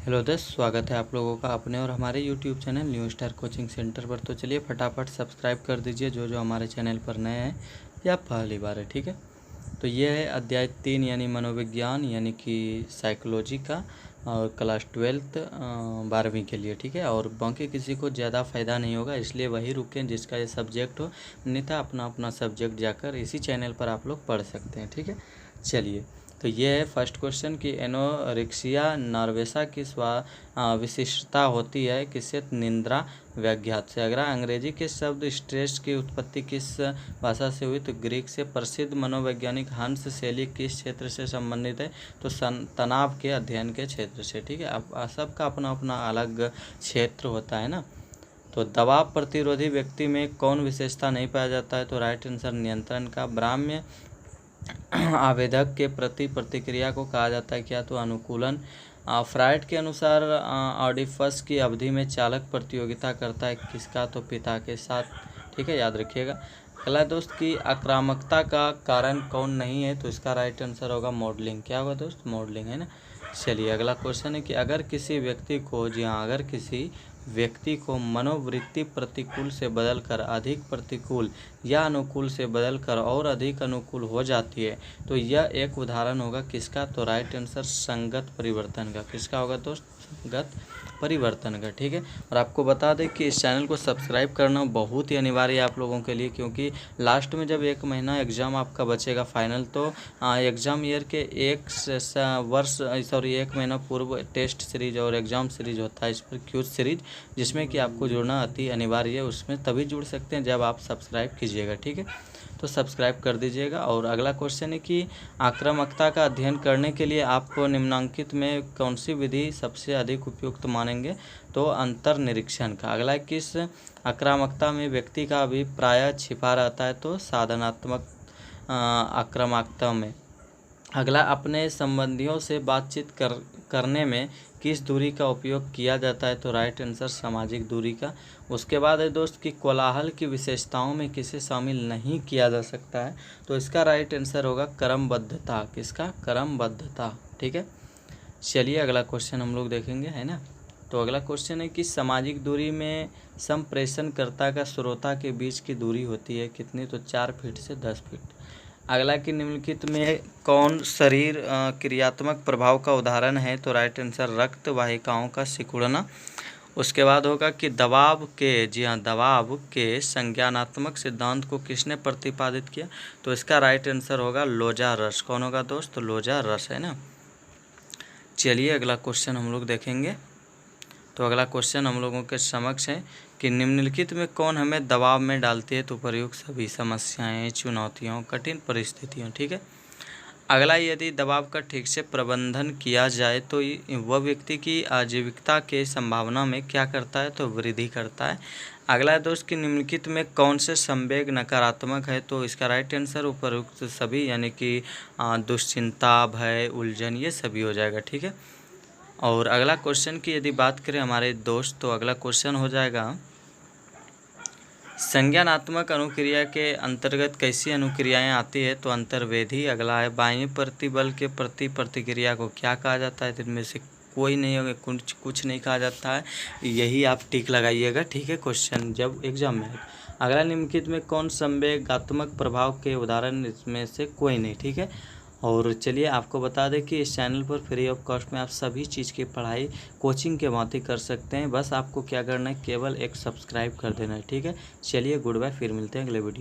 Hello दोस्त, स्वागत है आप लोगों का अपने और हमारे YouTube channel new star coaching centre पर। तो चलिए फटाफट सब्सक्राइब कर दीजिए जो जो हमारे चैनल पर नए हैं या पहली बार है, ठीक है। तो ये है अध्याय 3 यानी मनोविज्ञान यानी कि साइकोलॉजी का, और क्लास 12th 12वीं के लिए, ठीक है। और बाकी किसी को ज़्यादा फ़ायदा नहीं होगा, इसलिए वही रुकें जिसका ये सब्जेक्ट हो, अन्यथा अपना अपना सब्जेक्ट जाकर इसी चैनल पर आप लोग पढ़ सकते हैं, ठीक है। चलिए, तो ये है फर्स्ट क्वेश्चन कि एनोरेक्सिया नर्वसा की विशिष्टता होती है किससे? निद्रा व्याघात से। अगर अंग्रेजी के शब्द स्ट्रेस की उत्पत्ति किस भाषा से हुई? तो ग्रीक से। प्रसिद्ध मनोवैज्ञानिक हंस शैली किस क्षेत्र से संबंधित है? तो तनाव के अध्ययन के क्षेत्र से, ठीक है। अब सबका अपना अपना अलग क्षेत्र होता है ना। तो दबाव प्रतिरोधी व्यक्ति में कौन विशेषता नहीं पाया जाता है? तो राइट आंसर नियंत्रण का। ब्राह्म्य आवेदक के प्रति प्रतिक्रिया को कहा जाता है क्या? तो अनुकूलन। फ्राइड के अनुसार ऑडिपस की अवधि में चालक प्रतियोगिता करता है किसका? तो पिता के साथ, ठीक है, याद रखिएगा। अगला दोस्त की आक्रामकता का कारण कौन नहीं है? तो इसका राइट आंसर होगा मॉडलिंग। क्या होगा दोस्त? मॉडलिंग, है ना। चलिए, अगला क्वेश्चन है कि अगर किसी व्यक्ति को, जी हाँ, अगर किसी व्यक्ति को मनोवृत्ति प्रतिकूल से बदलकर अधिक प्रतिकूल या अनुकूल से बदलकर और अधिक अनुकूल हो जाती है, तो यह एक उदाहरण होगा किसका? तो राइट आंसर संगत परिवर्तन का। किसका होगा दोस्त? संगत परिवर्तन का, ठीक है। और आपको बता दें कि इस चैनल को सब्सक्राइब करना बहुत ही अनिवार्य है आप लोगों के लिए, क्योंकि लास्ट में जब 1 महीना एग्ज़ाम आपका बचेगा फाइनल, तो एग्ज़ाम ईयर के 1 महीना पूर्व टेस्ट सीरीज और एग्ज़ाम सीरीज होता है, इस पर क्यूज सीरीज, जिसमें कि आपको जुड़ना अति अनिवार्य है। उसमें तभी जुड़ सकते हैं जब आप सब्सक्राइब कीजिएगा, ठीक है। तो सब्सक्राइब कर दीजिएगा। और अगला क्वेश्चन है कि आक्रामकता का अध्ययन करने के लिए आपको निम्नलिखित में कौन सी विधि सबसे अधिक उपयुक्त मानेंगे? तो अंतर्निरीक्षण का। अगला किस आक्रामकता में व्यक्ति का अभिप्राय छिपा रहता है? तो साधनात्मक आक्रामकता में। अगला, अपने संबंधियों से बातचीत करने में किस दूरी का उपयोग किया जाता है? तो राइट आंसर सामाजिक दूरी का। उसके बाद है दोस्त कि कोलाहल की विशेषताओं में किसे शामिल नहीं किया जा सकता है? तो इसका राइट आंसर होगा क्रमबद्धता। किसका? क्रमबद्धता, ठीक है। चलिए, अगला क्वेश्चन हम लोग देखेंगे, है ना। तो अगला क्वेश्चन है कि सामाजिक दूरी में संप्रेषणकर्ता का श्रोता के बीच की दूरी होती है कितनी? तो 4 फीट से 10 फीट। अगला कि निम्नलिखित में कौन शरीर क्रियात्मक प्रभाव का उदाहरण है? तो राइट आंसर रक्त वाहिकाओं का सिकुड़ना। उसके बाद होगा कि दबाव के, जी हाँ, दबाव के संज्ञानात्मक सिद्धांत को किसने प्रतिपादित किया? तो इसका राइट आंसर होगा लोजा रस। कौन होगा दोस्त? तो लोजा रस, है ना। चलिए, अगला क्वेश्चन हम लोग देखेंगे। तो अगला क्वेश्चन हम लोगों के समक्ष है कि निम्नलिखित में कौन हमें दबाव में डालती है? तो प्रयुक्त सभी समस्याएं, चुनौतियों, कठिन परिस्थितियों, ठीक है। अगला, यदि दबाव का ठीक से प्रबंधन किया जाए तो वह व्यक्ति की आजीविकता के संभावना में क्या करता है? तो वृद्धि करता है। अगला है दोस्त कि निम्नलिखित में कौन से संवेग नकारात्मक है? तो इसका राइट आंसर उपरोक्त सभी, यानी कि दुश्चिंता, भय, उलझन, ये सभी हो जाएगा, ठीक है। और अगला क्वेश्चन की यदि बात करें हमारे दोस्त, तो अगला क्वेश्चन हो जाएगा संज्ञानात्मक अनुक्रिया के अंतर्गत कैसी अनुक्रियाएं आती है? तो अंतर्वेधी। अगला है वायु प्रतिबल के प्रति प्रतिक्रिया को क्या कहा जाता है? तो इनमें से कोई नहीं होगा, कुछ नहीं कहा जाता है, यही आप टिक लगाइएगा, ठीक है, क्वेश्चन जब एग्जाम में है। अगला, निम्नलिखित में कौन संवेगात्मक प्रभाव के उदाहरण? इसमें से कोई नहीं, ठीक है। और चलिए, आपको बता दें कि इस चैनल पर फ्री ऑफ कॉस्ट में आप सभी चीज़ की पढ़ाई कोचिंग के भांति कर सकते हैं। बस आपको क्या करना है, केवल एक सब्सक्राइब कर देना है, ठीक है। चलिए, गुड बाय, फिर मिलते हैं अगले वीडियो।